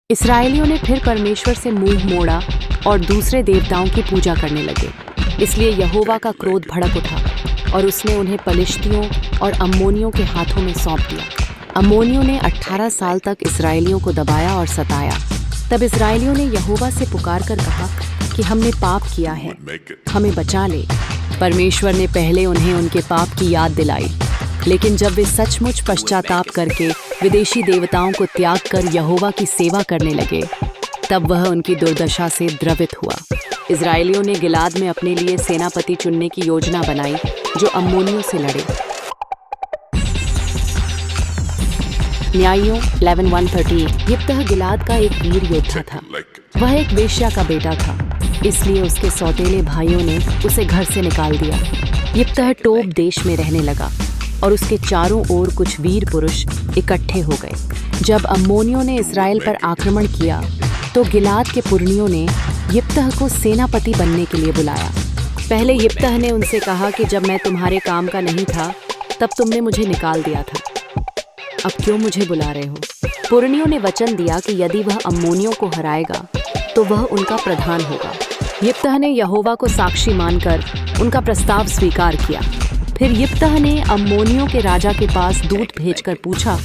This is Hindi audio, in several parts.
इसराइलियों ने फिर परमेश्वर से मुंह मोड़ा और दूसरे देवताओं की पूजा करने लगे। इसलिए यहोवा का क्रोध भड़क उठा और उसने उन्हें पलिश्तियों और अम्मोनियों के हाथों में सौंप दिया। अम्मोनियों ने 18 साल तक इसराइलियों को दबाया और सताया। तब इसराइलियों ने यहोवा से पुकार कर कहा कि हमने पाप किया है, हमें बचा ले। परमेश्वर ने पहले उन्हें उनके पाप की याद दिलाई, लेकिन जब वे सचमुच पश्चाताप करके विदेशी देवताओं को त्याग कर यहोवा की सेवा करने लगे, तब वह उनकी दुर्दशा से द्रवित हुआ। इजरायलियों ने गिलाद में अपने लिए सेनापति चुनने की योजना बनाई जो अम्मोनियों से लड़े। न्यायियों 11:1-38। यिप्तह गिलाद का एक वीर योद्धा था। वह एक वेश्या का बेटा था, इसलिए उसके सौतेले भाइयों ने उसे घर से निकाल दिया। यिप्तह टोब देश में रहने लगा और उसके चारों ओर कुछ वीर पुरुष इकट्ठे हो गए। जब अम्मोनियों ने इस्राएल पर आक्रमण किया तो गिलाद के पुरनियों ने यिप्तह को सेनापति बनने के लिए बुलाया। पहले यिप्तह ने उनसे कहा कि जब मैं तुम्हारे काम का नहीं था तब तुमने मुझे निकाल दिया था, अब क्यों मुझे बुला रहे हो? पुरनियों ने वचन दिया कि यदि वह अम्मोनियों को हराएगा तो वह उनका प्रधान होगा। यिप्तह ने यहोवा को साक्षी मानकर उनका प्रस्ताव स्वीकार किया। फिर यिप्तह ने अम्मोनियों के राजा के पास दूत भेजकर पूछा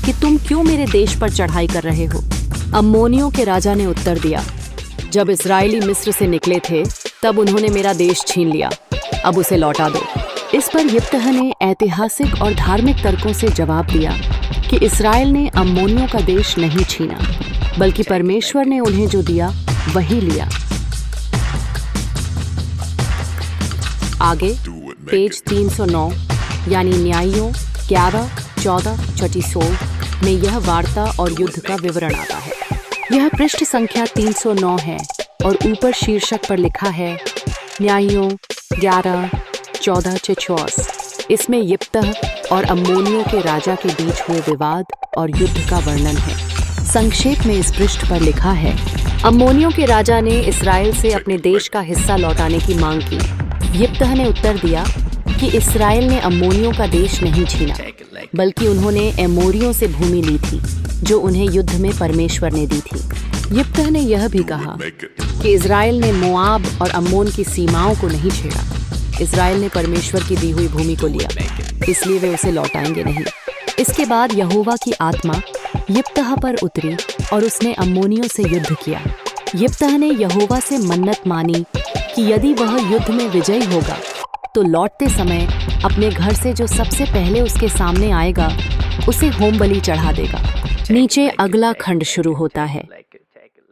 कि तुम क्यों मेरे देश पर चढ़ाई कर रहे हो? अम्मोनियों के राजा ने उत्तर दिया, जब इस्राएली मिस्र से निकले थे तब उन्होंने मेरा देश छीन लिया, अब उसे लौटा दो। इस पर यिप्तह ने ऐतिहासिक और धार्मिक तर्कों से जवाब दिया कि इस्राएल ने अम्मोनियों का देश नहीं छीना, बल्कि परमेश्वर ने उन्हें जो दिया वही लिया। आगे पेज 309 यानी न्यायियों 11:14-16 में यह वार्ता और युद्ध का विवरण आता है। यह पृष्ठ संख्या 309 है और ऊपर शीर्षक पर लिखा है न्यायियों 11:14-16। इसमें यिप्तह और अम्मोनियों के राजा के बीच हुए विवाद और युद्ध का वर्णन है। संक्षेप में इस पृष्ठ पर लिखा है, अम्मोनियों के राजा ने इस्राएल से अपने देश का हिस्सा लौटाने की मांग की। यिप्तह ने उत्तर दिया कि इस्राएल ने अम्मोनियों का देश नहीं छीना, बल्कि उन्होंने एमोरियों से भूमि ली थी जो उन्हें युद्ध में परमेश्वर ने दी थी। यिप्तह ने यह भी कहा कि इस्राएल ने मोआब और अम्मोन की सीमाओं को नहीं छेड़ा। इस्राएल ने परमेश्वर की दी हुई भूमि को लिया, इसलिए वे उसे लौटाएंगे नहीं। इसके बाद यहोवा की आत्मा यिप्तह पर उतरी और उसने अम्मोनियों से युद्ध किया। यिप्तह ने यहोवा से मन्नत मानी कि यदि वह युद्ध में विजयी होगा तो लौटते समय अपने घर से जो सबसे पहले उसके सामने आएगा उसे होम बलि चढ़ा देगा। नीचे अगला खंड शुरू होता है,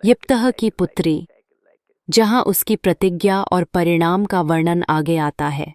यिप्तह की पुत्री, जहां उसकी प्रतिज्ञा और परिणाम का वर्णन आगे आता है।